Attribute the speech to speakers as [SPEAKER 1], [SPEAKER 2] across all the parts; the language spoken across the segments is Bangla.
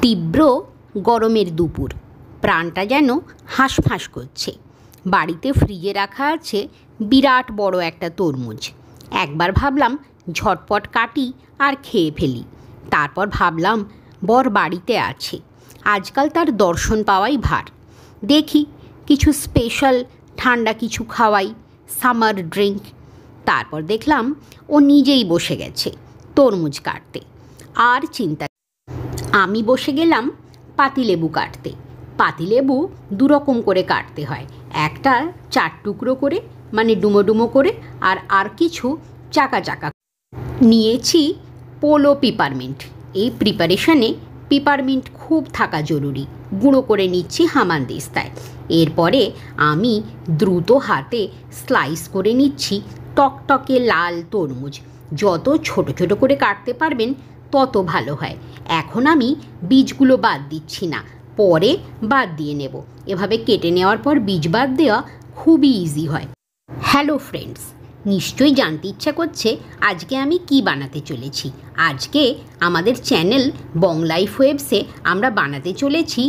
[SPEAKER 1] তীব্র গরমের দুপুর, প্রাণটা যেন হাঁসফাঁস করছে। বাড়িতে ফ্রিজে রাখা আছে বিরাট বড় একটা তরমুজ। একবার ভাবলাম ঝটপট কাটি আর খেয়ে ফেলি। তারপর ভাবলাম বর বাড়িতে আছে, আজকাল তার দর্শন পাওয়াই ভার। দেখি কিছু স্পেশাল ঠান্ডা কিছু খাওয়াই, সামার ড্রিঙ্ক। তারপর দেখলাম ও নিজেই বসে গেছে তরমুজ কাটতে। আর চিন্তা, আমি বসে গেলাম পাতিলেবু কাটতে। পাতিলেবু দুরকম করে কাটতে হয়, একটা 4 টুকরো করে মানে ডুমো ডুমো করে, আর কিছু চাকা চাকা। নিয়েছি পোলো পিপারমিন্ট। এই প্রিপারেশনে পিপারমিন্ট খুব থাকা জরুরি। গুঁড়ো করে নিচ্ছি হামানদিস্তায়। এরপরে আমি দ্রুত হাতে স্লাইস করে নিচ্ছি টকটকে লাল তরমুজ। যত ছোট ছোট করে কাটতে পারবেন তত ভালো হয়। এখন আমি বীজগুলো বাদ দিচ্ছি না, পরে বাদ দিয়ে নেব। এভাবে কেটে নেওয়ার পর বীজ বাদ দেওয়া খুবই ইজি হয়। হ্যালো ফ্রেন্ডস, নিশ্চয়ই জানতে ইচ্ছা করছে আজকে আমি কি বানাতে চলেছি। আজকে আমাদের চ্যানেল বং লাইফ ওয়েবসে আমরা বানাতে চলেছি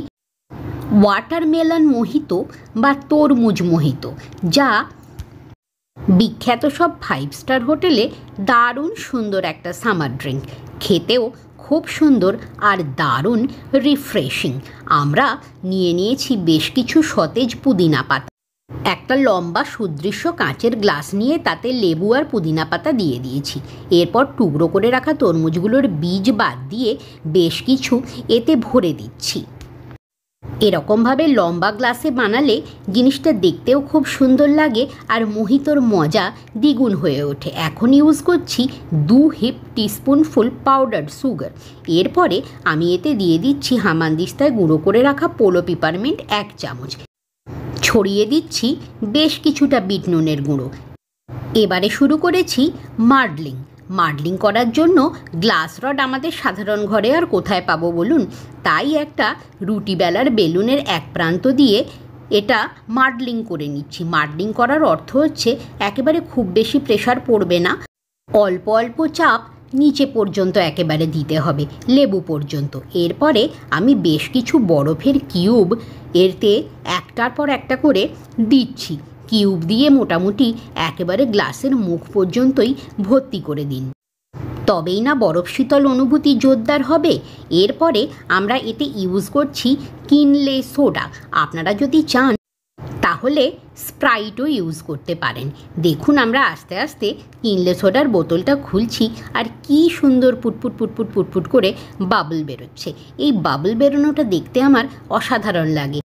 [SPEAKER 1] ওয়াটারমেলন মোহিতো বা তরমুজ মোহিতো, যা বিখ্যাত সব 5 স্টার হোটেলে দারুণ সুন্দর একটা সামার ড্রিঙ্ক। খেতেও খুব সুন্দর আর দারুণ রিফ্রেশিং। আমরা নিয়েছি বেশ কিছু সতেজ পুদিনা পাতা। একটা লম্বা সুদৃশ্য কাঁচের গ্লাস নিয়ে তাতে লেবু আর পুদিনা পাতা দিয়ে দিয়েছি। এরপর টুকরো করে রাখা তরমুজগুলোর বীজ বাদ দিয়ে বেশ কিছু এতে ভরে দিচ্ছি। এরকমভাবে লম্বা গ্লাসে বানালে জিনিসটা দেখতেও খুব সুন্দর লাগে আর মোহিতোর মজা দ্বিগুণ হয়ে ওঠে। এখন ইউজ করছি 2 টিস্পুনফুল পাউডার সুগার। এরপরে আমি এতে দিয়ে দিচ্ছি হামানদিস্তায় গুঁড়ো করে রাখা পোলো পিপারমিন্ট 1 চামচ। ছড়িয়ে দিচ্ছি বেশ কিছুটা বিট নুনের গুঁড়ো। এবারে শুরু করেছি মার্ডলিং। মার্ডলিং করার জন্য গ্লাস রড আমাদের সাধারণ ঘরে আর কোথায় পাবো বলুন? তাই একটা রুটি বেলার বেলুনের এক প্রান্ত দিয়ে এটা মার্ডলিং করে নিচ্ছি। মার্ডলিং করার অর্থ হচ্ছে একেবারে খুব বেশি প্রেশার পড়বে না, অল্প অল্প চাপ নিচে পর্যন্ত একেবারে দিতে হবে, লেবু পর্যন্ত। এরপরে আমি বেশ কিছু বরফের কিউব এতে একটার পর একটা করে দিচ্ছি। কিউব দিয়ে মোটামুটি একেবারে গ্লাসের মুখ পর্যন্তই ভর্তি করে দিন, তবেই না বরফ শীতল অনুভূতি জোরদার হবে। এরপরে আমরা এতে ইউজ করছি কিনলে সোডা। আপনারা যদি চান তাহলে স্প্রাইটও ইউজ করতে পারেন। দেখুন আমরা আস্তে আস্তে কিনলে সোডার বোতলটা খুলছি আর কি সুন্দর পুটপুট পুটপুট পুটপুট করে বাবল বেরোচ্ছে। এই বাবল বেরোনোটা দেখতে আমার অসাধারণ লাগে।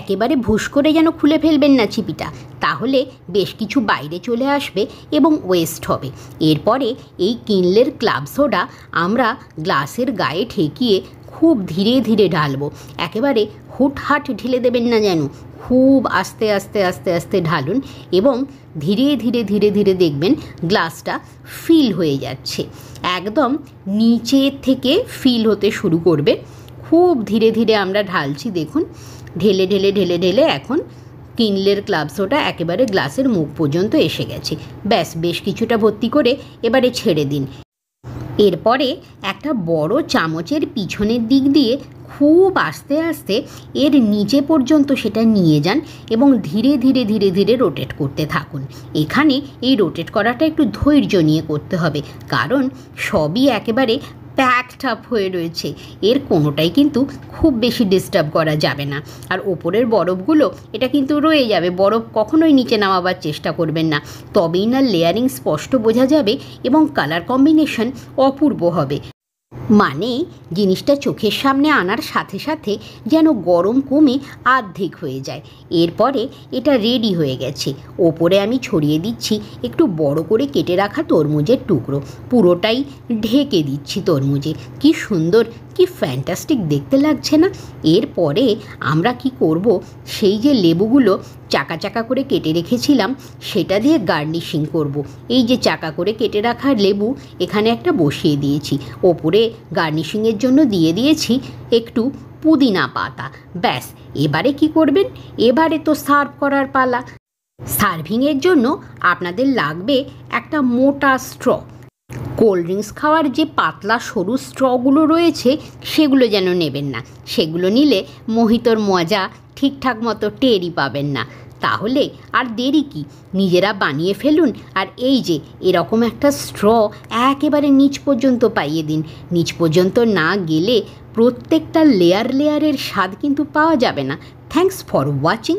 [SPEAKER 1] একেবারে ভুস করে যেন খুলে ফেলবেন না চিপিটা, তাহলে বেশ কিছু বাইরে চলে আসবে এবং ওয়েস্ট হবে। এরপরে এই কিনলের ক্লাব সোডা আমরা গ্লাসের গায়ে ঠেকিয়ে খুব ধীরে ধীরে ঢালবো। একেবারে হুটহাট ঢেলে দেবেন না যেন, খুব আস্তে আস্তে আস্তে আস্তে ঢালুন এবং ধীরে ধীরে ধীরে ধীরে দেখবেন গ্লাসটা ফিল হয়ে যাচ্ছে। একদম নিচের থেকে ফিল হতে শুরু করবে। খুব ধীরে ধীরে আমরা ঢালছি, দেখুন ঢেলে ঢেলে ঢেলে ঢেলে এখন কিনলের ক্লাব সোডা একেবারে গ্লাসের মুখ পর্যন্ত এসে গেছে। ব্যাস, বেশ কিছুটা ভর্তি করে এবারে ছেড়ে দিন। এরপরে একটা বড় চামচের পিছনের দিক দিয়ে খুব আস্তে আস্তে এর নিচে পর্যন্ত সেটা নিয়ে যান এবং ধীরে ধীরে ধীরে ধীরে রোটেট করতে থাকুন। এখানে এই রোটেট করাটা একটু ধৈর্য নিয়ে করতে হবে, কারণ সবই একেবারে প্যাকড আপ হয়ে রয়েছে। এর কোনোটাই কিন্তু খুব বেশি ডিস্টার্ব করা যাবে না। আর ওপরের বরফগুলো এটা কিন্তু রয়ে যাবে, বরফ কখনোই নিচে নামাবার চেষ্টা করবেন না, তবেই না লেয়ারিং স্পষ্ট বোঝা যাবে এবং কালার কম্বিনেশন অপূর্ব হবে। মানে জিনিসটা চোখের সামনে আনার সাথে সাথে যেন গরম কমে অর্ধেক হয়ে যায়। এরপরে এটা রেডি হয়ে গেছে। ওপরে আমি ছড়িয়ে দিচ্ছি একটু বড় করে কেটে রাখা তরমুজের টুকরো। পুরোটাই ঢেকে দিচ্ছি তরমুজে। কি সুন্দর, কি ফ্যান্টাস্টিক দেখতে লাগছে না? এরপরে আমরা কি করব, সেই যে লেবুগুলো চাকা চাকা করে কেটে রেখেছিলাম সেটা দিয়ে গার্নিশিং করব। এই যে চাকা করে কেটে রাখা লেবু এখানে একটা বসিয়ে দিয়েছি, ওপরে গার্নিশিংয়ের জন্য দিয়ে দিয়েছি একটু পুদিনা পাতা। ব্যাস, এবারে কি করবেন? এবারে তো সার্ভ করার পালা। সার্ভিংয়ের জন্য আপনাদের লাগবে একটা মোটা স্ট্র। কোল্ড ড্রিঙ্কস খাওয়ার যে পাতলা সরু স্ট্রগুলো রয়েছে সেগুলো যেন নেবেন না। সেগুলো নিলে মোহিতোর মজা ঠিকঠাক মতো টেরই পাবেন না। তাহলে আর দেরি কি, নিজেরা বানিয়ে ফেলুন। আর এই যে এরকম একটা স্ট্র একেবারে নিচ পর্যন্ত পাইয়ে দিন। নিচ পর্যন্ত না গেলে প্রত্যেকটা লেয়ারের স্বাদ কিন্তু পাওয়া যাবে না। Thanks for watching.